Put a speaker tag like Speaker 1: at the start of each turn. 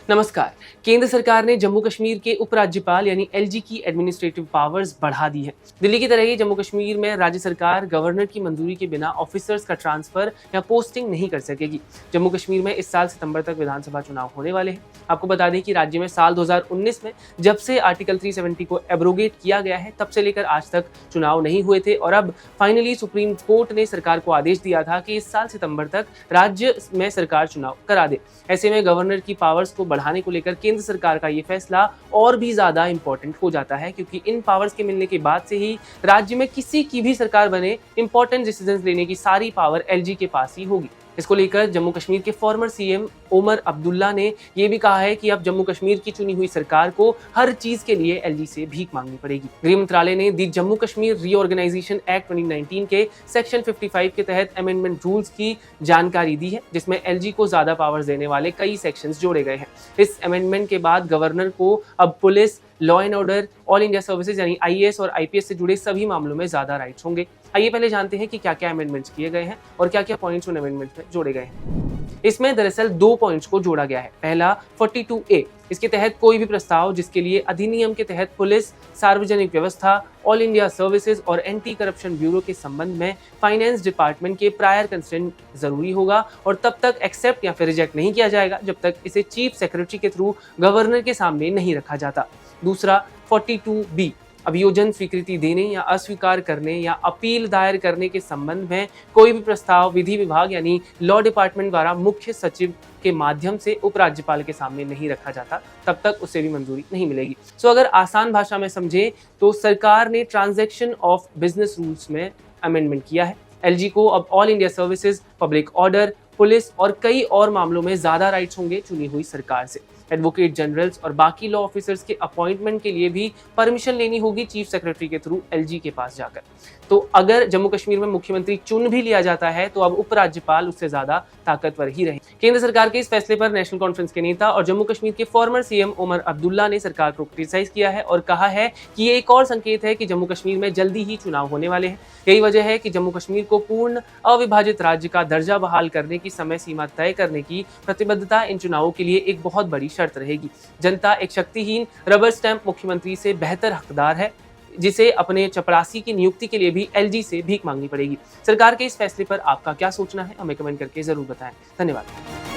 Speaker 1: नमस्कार। केंद्र सरकार ने जम्मू कश्मीर के उपराज्यपाल यानी एलजी की एडमिनिस्ट्रेटिव पावर्स बढ़ा दी है। दिल्ली की तरह ही जम्मू कश्मीर में राज्य सरकार गवर्नर की मंजूरी के बिना ऑफिसर्स का ट्रांसफर या पोस्टिंग नहीं कर सकेगी। जम्मू कश्मीर में इस साल सितंबर तक विधानसभा चुनाव होने वाले हैं। आपको बता दें कि राज्य में साल 2019 में जब से आर्टिकल 370 को एब्रोगेट किया गया है, तब से लेकर आज तक चुनाव नहीं हुए थे और अब फाइनली सुप्रीम कोर्ट ने सरकार को आदेश दिया था कि इस साल सितंबर तक राज्य में सरकार चुनाव करा दे। ऐसे में गवर्नर की पावर्स को बढ़ाने को लेकर केंद्र सरकार का ये फैसला और भी ज्यादा इंपॉर्टेंट हो जाता है, क्योंकि इन पावर्स के मिलने के बाद से ही राज्य में किसी की भी सरकार बने, इंपॉर्टेंट डिसीजंस लेने की सारी पावर एलजी के पास ही होगी। इसको लेकर जम्मू कश्मीर के फॉर्मर सीएम ओमर अब्दुल्ला ने ये भी कहा है कि अब जम्मू कश्मीर की चुनी हुई सरकार को हर चीज के लिए एलजी से भीख मांगनी पड़ेगी। गृह मंत्रालय ने दी जम्मू कश्मीर रीऑर्गेनाइजेशन एक्ट 2019 के सेक्शन 55 के तहत अमेंडमेंट रूल्स की जानकारी दी है, जिसमें एलजी को ज्यादा पावर्स देने वाले कई सेक्शंस जोड़े गए हैं। इस अमेंडमेंट के बाद गवर्नर को अब police, law and order, all India services यानी आईएएस और आईपीएस से जुड़े सभी मामलों में ज्यादा राइट्स होंगे। आइए पहले जानते हैं कि क्या क्या अमेंडमेंट्स किए गए हैं और क्या क्या पॉइंट्स उन अमेंडमेंट्स में जोड़े गए हैं। इसमें दरअसल 2 पॉइंट्स को जोड़ा गया है। पहला 42A, इसके तहत कोई भी प्रस्ताव जिसके लिए अधिनियम के तहत पुलिस, सार्वजनिक व्यवस्था, ऑल इंडिया सर्विसेज और एंटी करप्शन ब्यूरो के संबंध में फाइनेंस डिपार्टमेंट के प्रायर कंसेंट जरूरी होगा और तब तक एक्सेप्ट या फिर रिजेक्ट नहीं किया जाएगा जब तक इसे चीफ सेक्रेटरी के थ्रू गवर्नर के सामने नहीं रखा जाता। दूसरा 42B, अभियोजन स्वीकृति देने या अस्वीकार करने या अपील दायर करने के संबंध में कोई भी प्रस्ताव विधि विभाग यानी लॉ डिपार्टमेंट द्वारा मुख्य सचिव के माध्यम से उपराज्यपाल के सामने नहीं रखा जाता, तब तक उसे भी मंजूरी नहीं मिलेगी। अगर आसान भाषा में समझे तो सरकार ने ट्रांजैक्शन ऑफ बिजनेस रूल्स में अमेंडमेंट किया है। एलजी को अब all India services, public order, police और कई और मामलों में ज्यादा राइट्स होंगे चुनी हुई सरकार से। एडवोकेट जनरल्स और बाकी लॉ ऑफिसर्स के अपॉइंटमेंट के लिए भी परमिशन लेनी होगी चीफ सेक्रेटरी के थ्रू एलजी के पास जाकर। तो अगर जम्मू कश्मीर में मुख्यमंत्री चुन भी लिया जाता है तो अब उपराज्यपाल उससे ज्यादा ताकतवर ही रहे। केंद्र सरकार के इस फैसले पर नेशनल कॉन्फ्रेंस के नेता और जम्मू कश्मीर के फॉर्मर सीएम ओमर अब्दुल्ला ने सरकार को क्रिटिसाइज किया है और कहा है कि ये एक और संकेत है कि जम्मू कश्मीर में जल्दी ही चुनाव होने वाले हैं। यही वजह है कि जम्मू कश्मीर को पूर्ण अविभाजित राज्य का दर्जा बहाल करने की समय सीमा तय करने की प्रतिबद्धता इन चुनावों के लिए एक बहुत बड़ी शर्त रहेगी। जनता एक शक्तिहीन रबर स्टैंप मुख्यमंत्री से बेहतर हकदार है, जिसे अपने चपरासी की नियुक्ति के लिए भी एलजी से भीख मांगनी पड़ेगी। सरकार के इस फैसले पर आपका क्या सोचना है, हमें कमेंट करके जरूर बताएं। धन्यवाद।